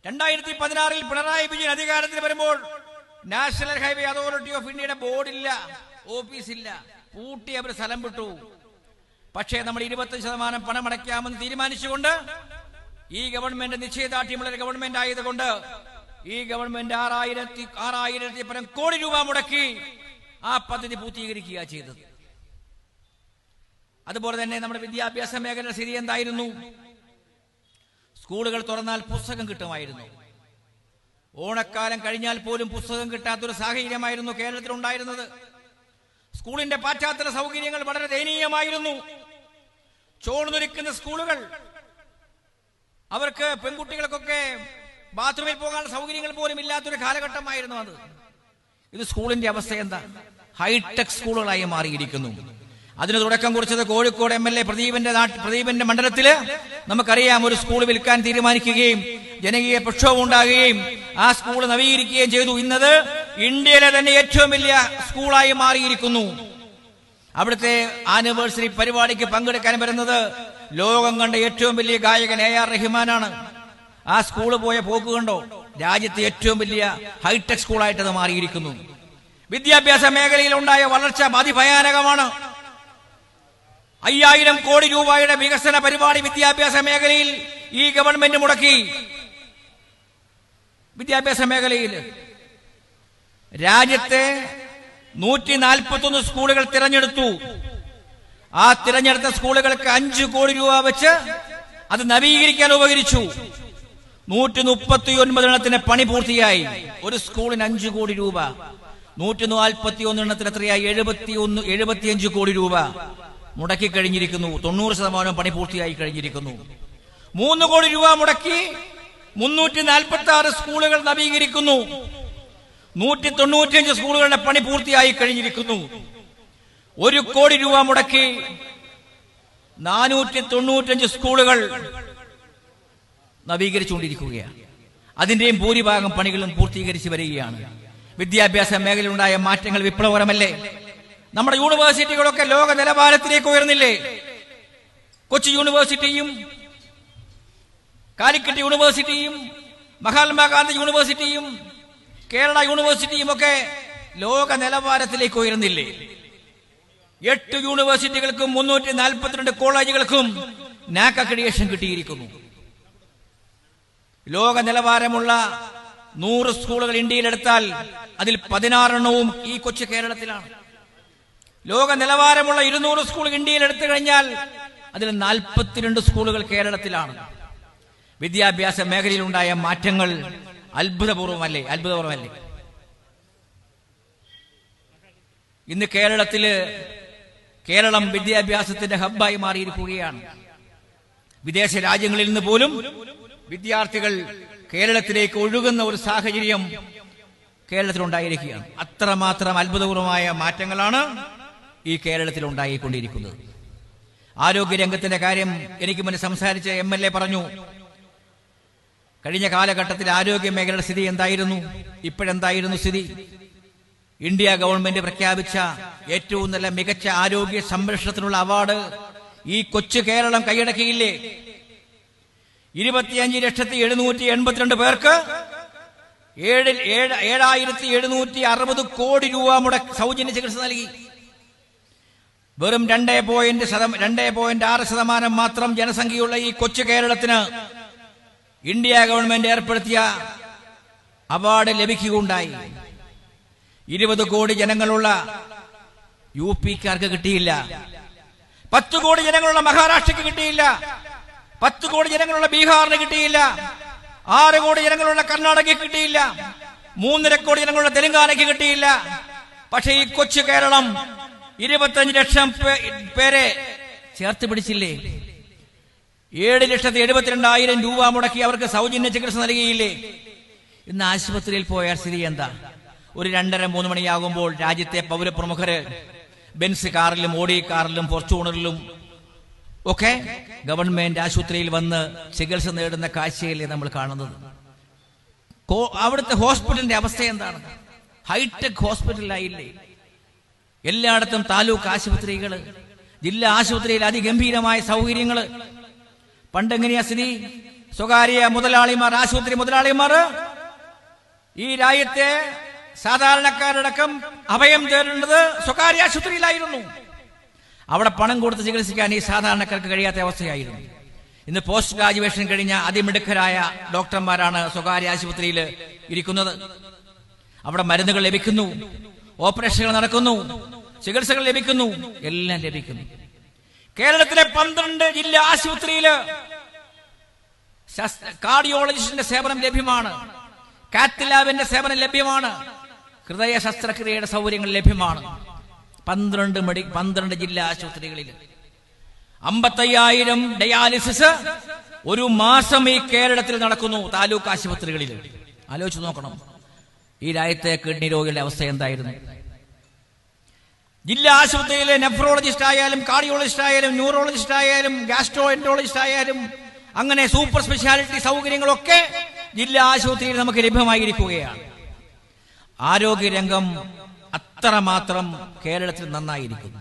2016 പിണറായി വിജയൻ അധികാരത്തിൽ വരുമ്പോൾ national highway authority of ഇന്ത്യയുടെ ബോർഡില്ല, ഓഫീസില്ല, പൂട്ടി അവർ സ്ഥലം വിട്ടു. പക്ഷേ നമ്മൾ 25% പണമടയ്ക്കാമെന്ന് തീരുമാനിച്ചുകൊണ്ട് ഈ ഗവൺമെന്റ് നിശ്ചയദാർഢ്യമുള്ള ഗവൺമെന്റ് ആയതുകൊണ്ട് ഈ ഗവൺമെന്റ് 6000 പരം കോടി രൂപ മുടക്കി ആ പദ്ധതി പൂർത്തീകരിക്കുക ചെയ്തത്. അതുപോലെ തന്നെ നമ്മുടെ വിദ്യാഭ്യാസ മേഖലയുടെ സ്ഥിതി എന്തായിരുന്നു? സ്കൂളുകൾ തുറന്നാൽ പുസ്തകം കിട്ടുമായിരുന്നു. ഓണക്കാലം കഴിഞ്ഞാൽ പോലും പുസ്തകം കിട്ടാത്തൊരു സാഹചര്യമായിരുന്നു കേരളത്തിൽ ഉണ്ടായിരുന്നത്. സ്കൂളിന്റെ പാശ്ചാത്തല സൗകര്യങ്ങൾ വളരെ ദയനീയമായിരുന്നു. ചോർന്നൊലിക്കുന്ന സ്കൂളുകൾ, അവർക്ക് പെൺകുട്ടികൾക്കൊക്കെ ബാത്റൂമിൽ പോകാനുള്ള സൗകര്യങ്ങൾ പോലും ഇല്ലാത്തൊരു കാലഘട്ടമായിരുന്നു അത്. ഇത് സ്കൂളിന്റെ അവസ്ഥ എന്താ? ഹൈടെക് സ്കൂളുകളായി മാറിയിരിക്കുന്നു. അതിന് തുടക്കം കുറിച്ചത് കോഴിക്കോട് MLA പ്രദീപന്റെ മണ്ഡലത്തില് നമുക്കറിയാം. ഒരു സ്കൂൾ വിൽക്കാൻ തീരുമാനിക്കുകയും ജനകീയ പ്രക്ഷോഭം ഉണ്ടാകുകയും ആ സ്കൂൾ നവീകരിക്കുകയും ചെയ്തു. ഇന്നത് ഇന്ത്യയിലെ തന്നെ ഏറ്റവും വലിയ സ്കൂളായി മാറിയിരിക്കുന്നു. അവിടുത്തെ ആനിവേഴ്സറി പരിപാടിക്ക് പങ്കെടുക്കാൻ വരുന്നത് ലോകം കണ്ട ഏറ്റവും വലിയ ഗായകൻ AR റഹ്മാനാണ്. ആ സ്കൂള് പോയ പോക്ക് കണ്ടോ? രാജ്യത്തെ ഏറ്റവും വലിയ ഹൈടെക് സ്കൂളായിട്ട് അത് മാറിയിരിക്കുന്നു. വിദ്യാഭ്യാസ മേഖലയിൽ ഉണ്ടായ വളർച്ച അതിഭയാനകമാണ്. 5000 കോടി രൂപയുടെ വികസന പരിപാടി വിദ്യാഭ്യാസ മേഖലയിൽ ഈ ഗവൺമെന്റ് മുടക്കി. വിദ്യാഭ്യാസ മേഖലയിൽ രാജ്യത്തെ 141 സ്കൂളുകൾ തിരഞ്ഞെടുത്തു. ആ തിരഞ്ഞെടുത്ത സ്കൂളുകൾക്ക് 5 കോടി രൂപ വെച്ച് അത് നവീകരിക്കാൻ ഉപകരിച്ചു. 139 എണ്ണത്തിന് പണി പൂർത്തിയായി. ഒരു സ്കൂളിന് 5 കോടി രൂപ. 141 എണ്ണത്തിന് എത്രയായി? 75 കോടി രൂപ മുടക്കി കഴിഞ്ഞിരിക്കുന്നു. 90% പണി പൂർത്തിയായി കഴിഞ്ഞിരിക്കുന്നു. 3 കോടി രൂപ മുടക്കി 346 സ്കൂളുകൾ നവീകരിക്കുന്നു. 195 സ്കൂളുകളുടെ പണി പൂർത്തിയായി കഴിഞ്ഞിരിക്കുന്നു. 1 കോടി രൂപ മുടക്കി 495 സ്കൂളുകൾ നവീകരിച്ചുകൊണ്ടിരിക്കുകയാണ്. അതിന്റെയും ഭൂരിഭാഗം പണികളും പൂർത്തീകരിച്ച് വരികയാണ്. വിദ്യാഭ്യാസ മേഖലയിലുണ്ടായ മാറ്റങ്ങൾ വിപ്ലവകരമല്ലേ? നമ്മുടെ യൂണിവേഴ്സിറ്റികളൊക്കെ ലോക നിലവാരത്തിലേക്ക് ഉയർന്നില്ലേ? കൊച്ചി യൂണിവേഴ്സിറ്റിയും കാലിക്കറ്റ് യൂണിവേഴ്സിറ്റിയും മഹാത്മാഗാന്ധി യൂണിവേഴ്സിറ്റിയും കേരള യൂണിവേഴ്സിറ്റിയും ഒക്കെ ലോക നിലവാരത്തിലേക്ക് ഉയർന്നില്ലേ? 8 യൂണിവേഴ്സിറ്റികൾക്കും 342 കോളേജുകൾക്കും NAAC അക്രഡിറ്റേഷൻ കിട്ടിയിരിക്കുന്നു. ലോക നിലവാരമുള്ള 100 സ്കൂളുകൾ ഇന്ത്യയിലെടുത്താൽ അതിൽ 16 എണ്ണവും ഈ കൊച്ചു കേരളത്തിലാണ്. ലോക നിലവാരമുള്ള 200 സ്കൂളുകൾ ഇന്ത്യയിൽ എടുത്തു കഴിഞ്ഞാൽ അതിൽ 42 സ്കൂളുകൾ കേരളത്തിലാണ്. വിദ്യാഭ്യാസ മേഖലയിലുണ്ടായ മാറ്റങ്ങൾ അത്ഭുതപൂർവമല്ലേ? ഇന്ന് കേരളം വിദ്യാഭ്യാസത്തിന്റെ ഹബ്ബായി മാറിയിരിക്കുകയാണ്. വിദേശ രാജ്യങ്ങളിൽ നിന്ന് പോലും വിദ്യാർത്ഥികൾ കേരളത്തിലേക്ക് ഒഴുകുന്ന ഒരു സാഹചര്യം കേരളത്തിലുണ്ടായിരിക്കുകയാണ്. അത്രമാത്രം അത്ഭുതപൂർവമായ മാറ്റങ്ങളാണ് ഈ കേരളത്തിൽ ഉണ്ടായിക്കൊണ്ടിരിക്കുന്നത്. ആരോഗ്യരംഗത്തിന്റെ കാര്യം എനിക്ക് മുന്നേ സംസാരിച്ച MLA പറഞ്ഞു. കഴിഞ്ഞ കാലഘട്ടത്തിൽ ആരോഗ്യ മേഖലയുടെ സ്ഥിതി എന്തായിരുന്നു? ഇപ്പോഴെന്തായിരുന്നു സ്ഥിതി? ഇന്ത്യ ഗവൺമെന്റ് പ്രഖ്യാപിച്ച ഏറ്റവും നല്ല മികച്ച ആരോഗ്യ സംരക്ഷണത്തിനുള്ള അവാർഡ് ഈ കൊച്ചു കേരളം കൈയടക്കിയില്ലേ? 25,782 പേർക്ക് 7,760 കോടി രൂപ സൗജന്യ ചികിത്സ നൽകി. വെറും 2.6% മാത്രം ജനസംഖ്യയുള്ള ഈ കൊച്ചു കേരളത്തിന് ഇന്ത്യ ഗവൺമെന്റ് ഏർപ്പെടുത്തിയ അവാർഡ് ലഭിക്കുകയുണ്ടായി. 20 കോടി ജനങ്ങളുള്ള UPക്കാർക്ക് കിട്ടിയില്ല. 10 കോടി ജനങ്ങളുള്ള മഹാരാഷ്ട്രയ്ക്ക് കിട്ടിയില്ല. 10 കോടി ജനങ്ങളുള്ള ബീഹാറിന് കിട്ടിയില്ല. 6 കോടി ജനങ്ങളുള്ള കർണാടകയ്ക്ക് കിട്ടിയില്ല. 3.5 കോടി ജനങ്ങളുള്ള തെലങ്കാനയ്ക്ക് കിട്ടിയില്ല. പക്ഷേ ഈ കൊച്ചു കേരളം 25 ലക്ഷം പേരെ ചേർത്ത് പിടിച്ചില്ലേ? 7,72,000 രൂപ മുടക്കി അവർക്ക് സൗജന്യ ചികിത്സ നൽകിയില്ലേ? ഇന്ന് ആശുപത്രിയിൽ പോയാൽ സ്ഥിതി എന്താ? ഒരു 2:30-3 മണിയാകുമ്പോൾ രാജ്യത്തെ പൗരപ്രമുഖര് ബെൻസ് കാറിലും ഓഡി കാറിലും ഫോർച്യൂണറിലും ഒക്കെ ഗവൺമെന്റ് ആശുപത്രിയിൽ വന്ന് ചികിത്സ നേടുന്ന കാഴ്ചയല്ലേ നമ്മൾ കാണുന്നത്? അവിടുത്തെ ഹോസ്പിറ്റലിന്റെ അവസ്ഥ എന്താണ്? ഹൈടെക് ഹോസ്പിറ്റലായില്ലേ? എല്ലായിടത്തും താലൂക്ക് ആശുപത്രികള്, ജില്ലാ ആശുപത്രിയിൽ അതിഗംഭീരമായ സൗകര്യങ്ങള്. പണ്ടെങ്ങനെയാ സ്ഥിതി? സ്വകാര്യ മുതലാളിമാർ, ആശുപത്രി മുതലാളിമാർ ഈ രാജ്യത്തെ സാധാരണക്കാരടക്കം അഭയം തേടേണ്ടത് സ്വകാര്യ ആശുപത്രിയിലായിരുന്നു. അവിടെ പണം കൊടുത്ത് ചികിത്സിക്കാൻ ഈ സാധാരണക്കാർക്ക് കഴിയാത്ത അവസ്ഥയായിരുന്നു. ഇന്ന് പോസ്റ്റ് ഗ്രാജുവേഷൻ കഴിഞ്ഞ അതിമിടുക്കരായ ഡോക്ടർമാരാണ് സ്വകാര്യ ആശുപത്രിയിൽ ഇരിക്കുന്നത്. അവിടെ മരുന്നുകൾ ലഭിക്കുന്നു, ഓപ്പറേഷനുകൾ നടക്കുന്നു, ചികിത്സകൾ ലഭിക്കുന്നു, എല്ലാം ലഭിക്കുന്നു. കേരളത്തിലെ 12 ജില്ലാ ആശുപത്രിയിൽ കാർഡിയോളജിസ്റ്റിന്റെ സേവനം ലഭ്യമാണ്, കാത്ത് ലാബിന്റെ സേവനം ലഭ്യമാണ്, ഹൃദയ ശസ്ത്രക്രിയയുടെ സൗകര്യങ്ങൾ ലഭ്യമാണ്. 12 ജില്ലാ ആശുപത്രികളിൽ 55,000 ഡയാലിസിസ് ഒരു മാസം ഈ കേരളത്തിൽ നടക്കുന്നു. താലൂക്ക് ആശുപത്രികളിൽ ആലോചിച്ച് നോക്കണം ഈ രാജ്യത്തെ കിഡ്നി രോഗികളുടെ അവസ്ഥ എന്തായിരുന്നു. ജില്ലാ ആശുപത്രിയിലെ നെഫ്രോളജിസ്റ്റ് ആയാലും കാർഡിയോളജിസ്റ്റ് ആയാലും ന്യൂറോളജിസ്റ്റ് ആയാലും ഗാസ്ട്രോ എൻട്രോളജിസ്റ്റ് ആയാലും അങ്ങനെ സൂപ്പർ സ്പെഷ്യാലിറ്റി സൗകര്യങ്ങളൊക്കെ ജില്ലാ ആശുപത്രിയിൽ നമുക്ക് ലഭ്യമായിരിക്കുകയാണ്. ആരോഗ്യരംഗം അത്രമാത്രം കേരളത്തിൽ നന്നായിരിക്കുന്നു.